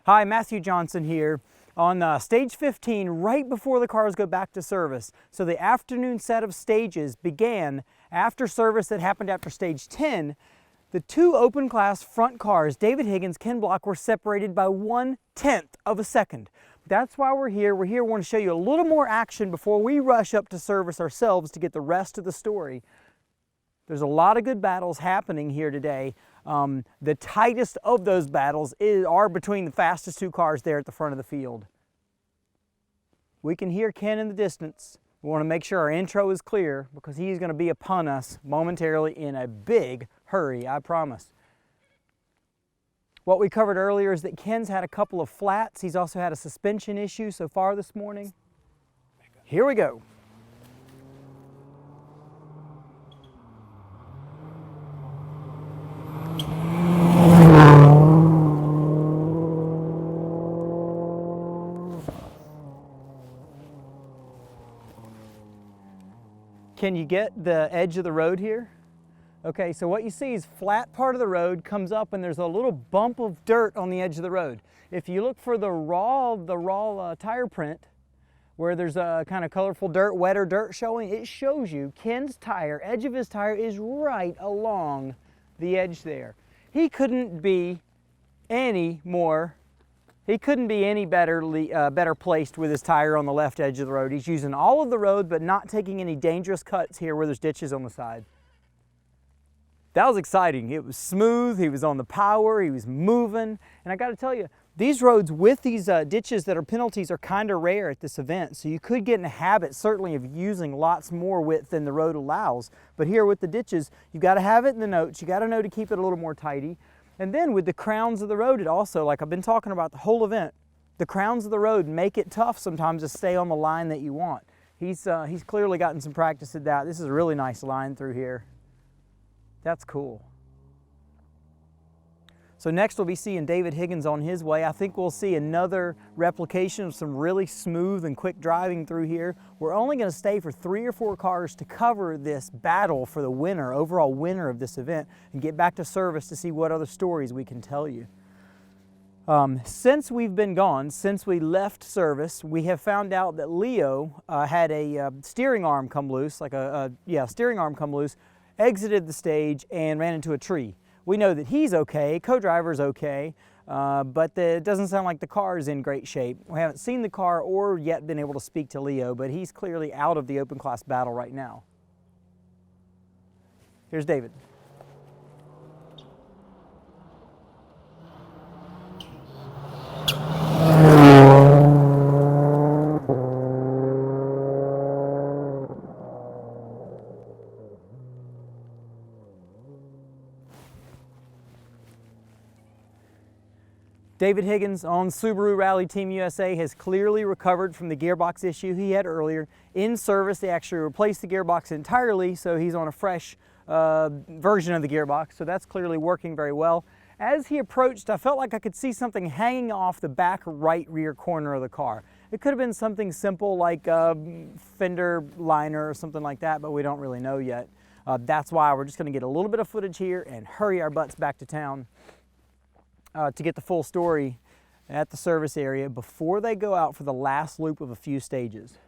Hi, Matthew Johnson here on stage 15 right before the cars go back to service. So the afternoon set of stages began after service that happened after stage 10. The two open class front cars, David Higgins, Ken Block, were separated by 1/10 of a second. That's why we're here. We want to show you a little more action before we rush up to service ourselves to get the rest of the story. There's a lot of good battles happening here today. The tightest of those battles are between the fastest two cars there at the front of the field. We can hear Ken in the distance. We want to make sure our intro is clear because he's going to be upon us momentarily in a big hurry, I promise. What we covered earlier is that Ken's had a couple of flats. He's also had a suspension issue so far this morning. Here we go. Can you get the edge of the road here? Okay, so what you see is flat part of the road comes up and there's a little bump of dirt on the edge of the road. If you look for the raw tire print, where there's a kind of colorful dirt, wetter dirt showing, it shows you Ken's tire, edge of his tire is right along the edge there. He couldn't be any better placed with his tire on the left edge of the road. He's using all of the road, but not taking any dangerous cuts here where there's ditches on the side. That was exciting. It was smooth, he was on the power, he was moving. And I gotta tell you, these roads with these ditches that are penalties are kind of rare at this event. So you could get in a habit, certainly, of using lots more width than the road allows. But here with the ditches, you've gotta have it in the notes. You gotta know to keep it a little more tidy. And then with the crowns of the road, it also, like I've been talking about the whole event, the crowns of the road make it tough sometimes to stay on the line that you want. He's clearly gotten some practice at that. This is a really nice line through here. That's cool. So next we'll be seeing David Higgins on his way. I think we'll see another replication of some really smooth and quick driving through here. We're only going to stay for 3 or 4 cars to cover this battle for the winner, overall winner of this event, and get back to service to see what other stories we can tell you. Since we've been gone, since we left service, we have found out that Leo had a steering arm come loose, steering arm come loose, exited the stage and ran into a tree. We know that he's okay, co-driver's okay, but it doesn't sound like the car is in great shape. We haven't seen the car or yet been able to speak to Leo, but he's clearly out of the open class battle right now. Here's David. David Higgins on Subaru Rally Team USA has clearly recovered from the gearbox issue he had earlier. In service, they actually replaced the gearbox entirely, so he's on a fresh version of the gearbox, so that's clearly working very well. As he approached, I felt like I could see something hanging off the back right rear corner of the car. It could have been something simple like a fender liner or something like that, but we don't really know yet. That's why we're just going to get a little bit of footage here and hurry our butts back to town to get the full story at the service area before they go out for the last loop of a few stages.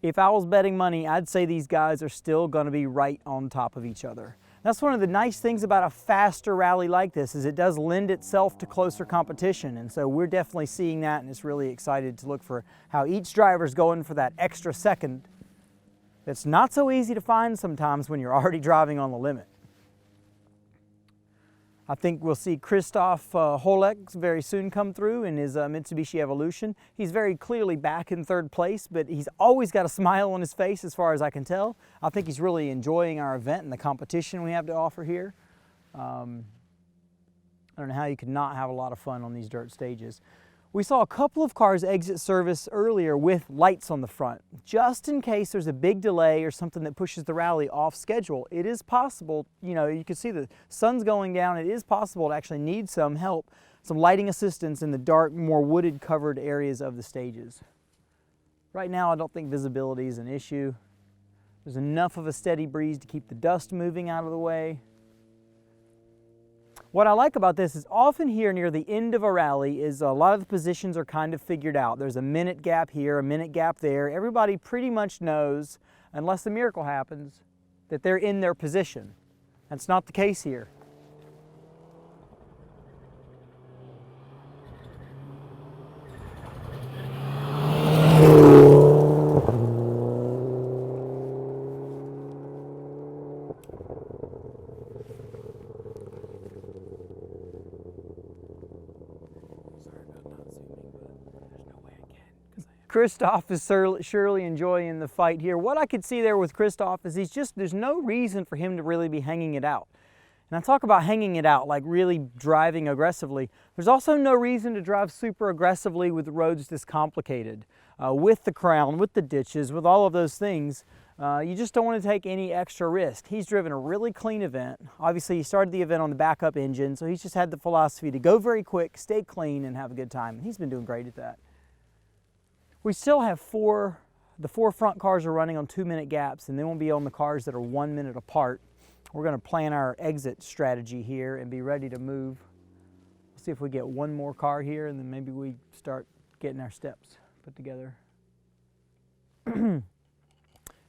If I was betting money, I'd say these guys are still going to be right on top of each other. That's one of the nice things about a faster rally like this, is it does lend itself to closer competition, and so we're definitely seeing that, and it's really excited to look for how each driver's going for that extra second that's not so easy to find sometimes when you're already driving on the limit. I think we'll see Christoph Holek very soon come through in his Mitsubishi Evolution. He's very clearly back in 3rd place, but he's always got a smile on his face as far as I can tell. I think he's really enjoying our event and the competition we have to offer here. I don't know how you could not have a lot of fun on these dirt stages. We saw a couple of cars exit service earlier with lights on the front, just in case there's a big delay or something that pushes the rally off schedule. It is possible, you know, you can see the sun's going down. It is possible to actually need some help, some lighting assistance in the dark, more wooded covered areas of the stages. Right now, I don't think visibility is an issue. There's enough of a steady breeze to keep the dust moving out of the way. What I like about this is often here near the end of a rally is a lot of the positions are kind of figured out. There's a minute gap here, a minute gap there. Everybody pretty much knows, unless a miracle happens, that they're in their position. That's not the case here. Christoph is surely enjoying the fight here. What I could see there with Christoph is there's no reason for him to really be hanging it out. And I talk about hanging it out, like really driving aggressively. There's also no reason to drive super aggressively with roads this complicated. With the crown, with the ditches, with all of those things, you just don't want to take any extra risk. He's driven a really clean event. Obviously, he started the event on the backup engine, so he's just had the philosophy to go very quick, stay clean, and have a good time. And he's been doing great at that. We still have the four front cars are running on 2-minute gaps, and then we'll be on the cars that are 1 minute apart. We're going to plan our exit strategy here and be ready to move. Let's see if we get one more car here, and then maybe we start getting our steps put together. You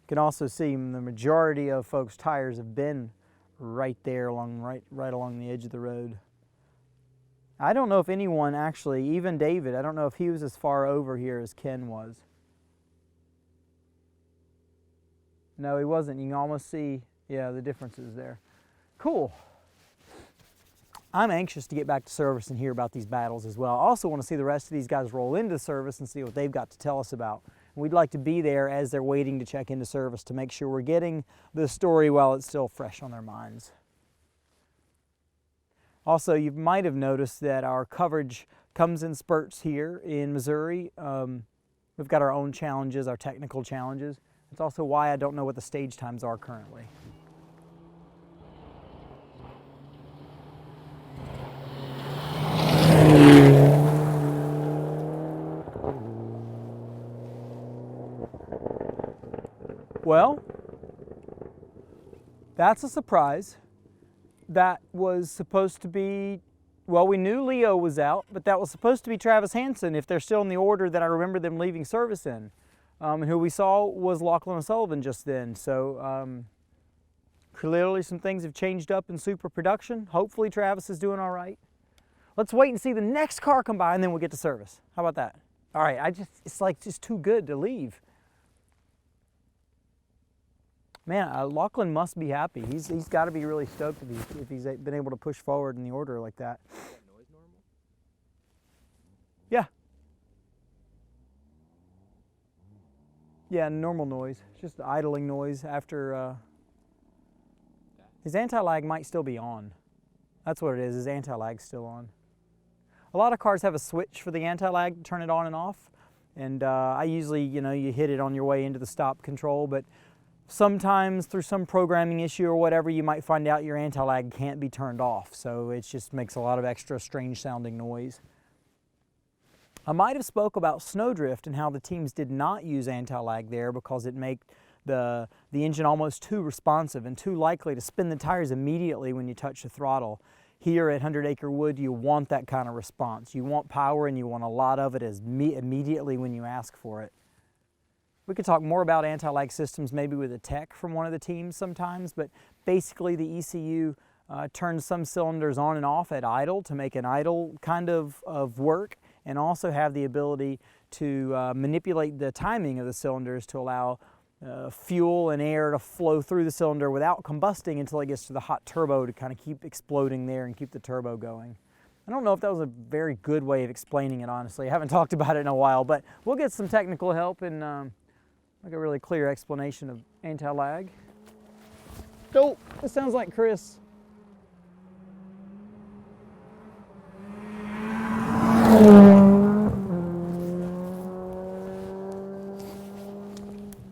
can also see the majority of folks' tires have been right there right along the edge of the road. I don't know if anyone actually, even David, I don't know if he was as far over here as Ken was. No, he wasn't. You can almost see, yeah, the differences there. Cool. I'm anxious to get back to service and hear about these battles as well. I also want to see the rest of these guys roll into service and see what they've got to tell us about. We'd like to be there as they're waiting to check into service to make sure we're getting the story while it's still fresh on their minds. Also, you might have noticed that our coverage comes in spurts here in Missouri. We've got our own challenges, our technical challenges. It's also why I don't know what the stage times are currently. Well, that's a surprise. That was supposed to be, well, we knew Leo was out, but that was supposed to be Travis Hansen if they're still in the order that I remember them leaving service in. And who we saw was Lachlan O'Sullivan just then. So clearly some things have changed up in super production. Hopefully Travis is doing all right. Let's wait and see the next car come by and then we'll get to service. How about that? All right, it's like just too good to leave. Man, Lachlan must be happy. He's got to be really stoked if he's been able to push forward in the order like that. Is that noise normal? Yeah. Yeah, normal noise. Just idling noise after. His anti-lag might still be on. That's what it is. His anti-lag's still on. A lot of cars have a switch for the anti-lag to turn it on and off. And I usually, you hit it on your way into the stop control, but sometimes through some programming issue or whatever, you might find out your anti-lag can't be turned off. So it just makes a lot of extra strange sounding noise. I might have spoke about snowdrift and how the teams did not use anti-lag there because it made the engine almost too responsive and too likely to spin the tires immediately when you touch the throttle. Here at 100 Acre Wood, you want that kind of response. You want power and you want a lot of it immediately when you ask for it. We could talk more about anti-lag systems maybe with a tech from one of the teams sometimes, but basically the ECU turns some cylinders on and off at idle to make an idle kind of work, and also have the ability to manipulate the timing of the cylinders to allow fuel and air to flow through the cylinder without combusting until it gets to the hot turbo to kind of keep exploding there and keep the turbo going. I don't know if that was a very good way of explaining it, honestly. I haven't talked about it in a while, but we'll get some technical help and like a really clear explanation of anti-lag. Oh, this sounds like Chris.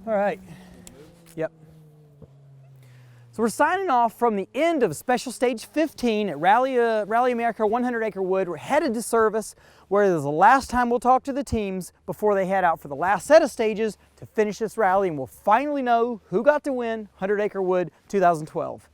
All right. Yep. So we're signing off from the end of Special Stage 15 at Rally America 100 Acre Wood. We're headed to service, where this is the last time we'll talk to the teams before they head out for the last set of stages to finish this rally, and we'll finally know who got to win 100 Acre Wood 2012.